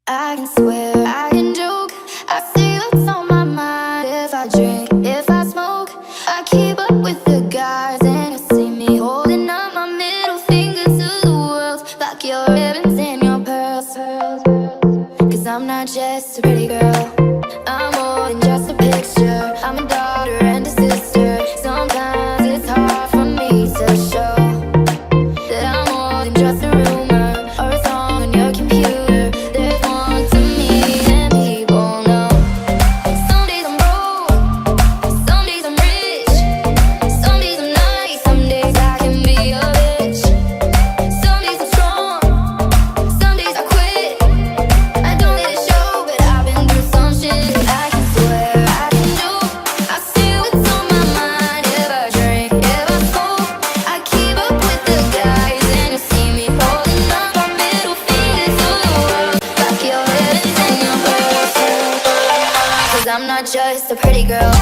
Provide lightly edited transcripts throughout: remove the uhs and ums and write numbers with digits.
I can swear, I can joke. I see what's on my mind. If I drink, if I smoke, I keep up with the guys, and you see me holding up my middle finger to the world, like your ribbons and your pearls. Cause I'm not just a pretty girl, I'm more than just a picture. I'm a daughter and a sister. Sometimes it's hard for me to show that I'm more than just a rumor or a song on your computer. There's more to me than people know. Some days I'm broke, some days I'm rich, some days I'm nice, some days I can be a bitch. Some days I'm strong, some days I quit. I don't let it show, but I've been through some shit. I can swear, I can joke. I see what's on my mind. If I drink, if I smoke, I keep up with the guys, and you see me holding up my middle finger to the world, like your ribbons and your pearls. Cause I'm not just a pretty girl.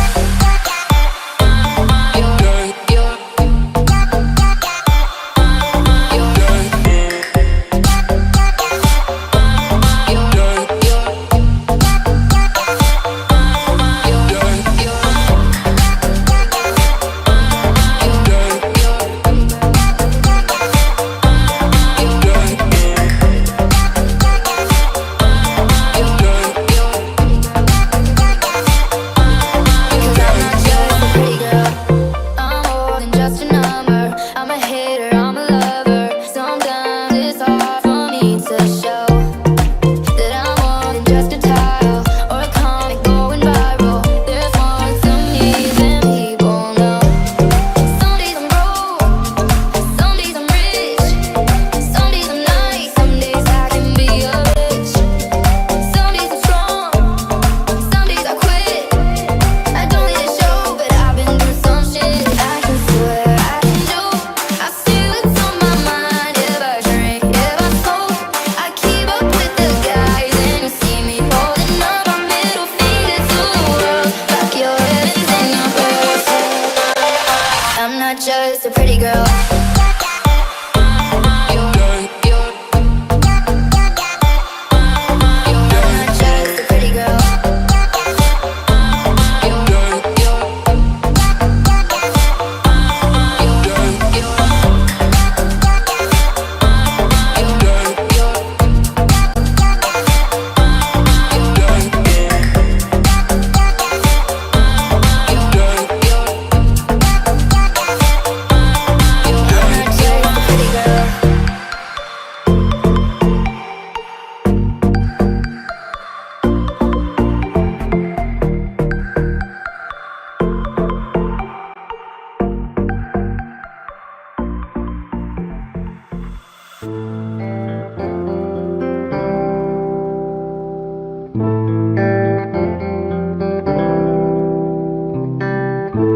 Just a pretty girl.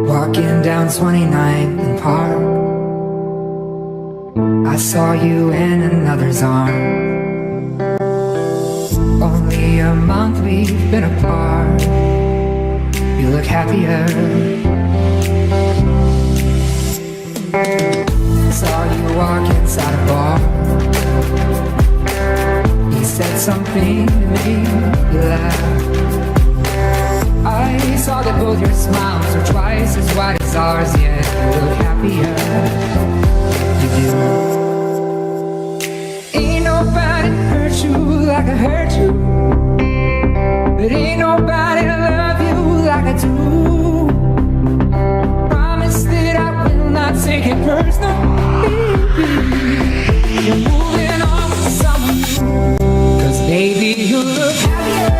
Walking down 29th and Park, I saw you in another's arm. Only a month we've been apart. You look happier. Saw you walk inside a bar. You said something that made you laugh. I saw that both your smiles were twice as wide as ours, yet you look happier. You do. Ain't nobody hurt you like I hurt you, but ain't nobody love you like I do. Promise that I will not take it personal, baby. You're moving on with someone new, 'cause baby you look happier.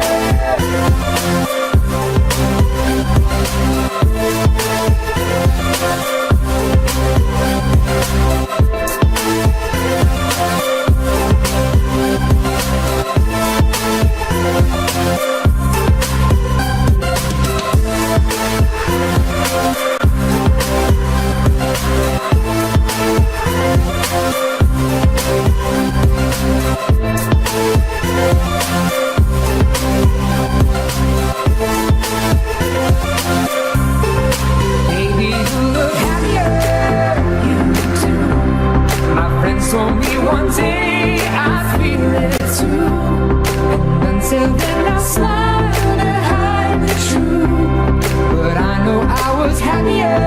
until then I smile to hide the truth. But I know I was happier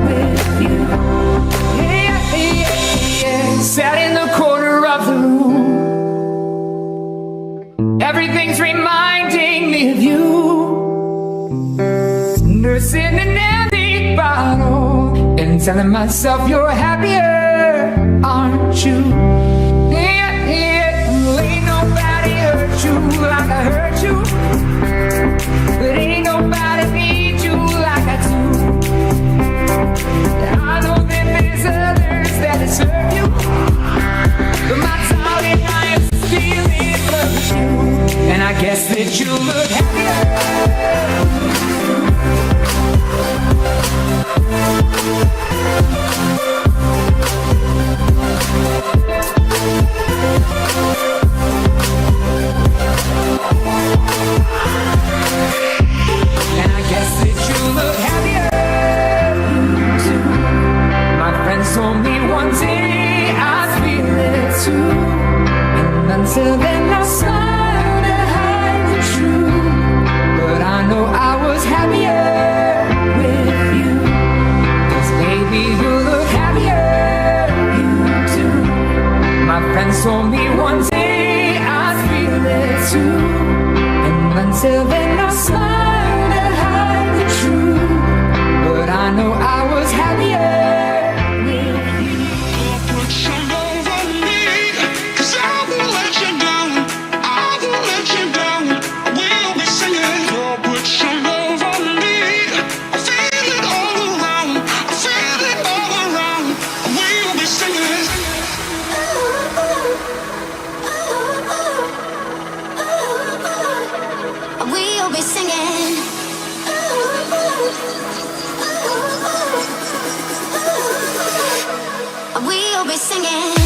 with you. Yeah, yeah, yeah. Sat in the corner of the room. Everything's reminding me of you. Nursing an empty bottle and telling myself you're happier, aren't you? Yeah, yeah. Ain't nobody hurt you like I hurt you. But ain't nobody need you like I do. I know that there's others that deserve you, but my darling, I am still in love with you. And I guess that you look happier. And I guess that you look happier too. My friends told me one day I'd feel it too. And until then I smile to hide the truth. But I know I was happier with you. 'Cause baby you look happier, you too. My friends told me one day I'd feel it too. And until then I smile to hide the truth. But I know I was happier with you. Put some love on me, 'cause I won't let you down. I won't let you down. We'll be singing. Oh, put some love on me. I feel it all around. I feel it all around. We'll be singing. We'll be singing. We'll be singing.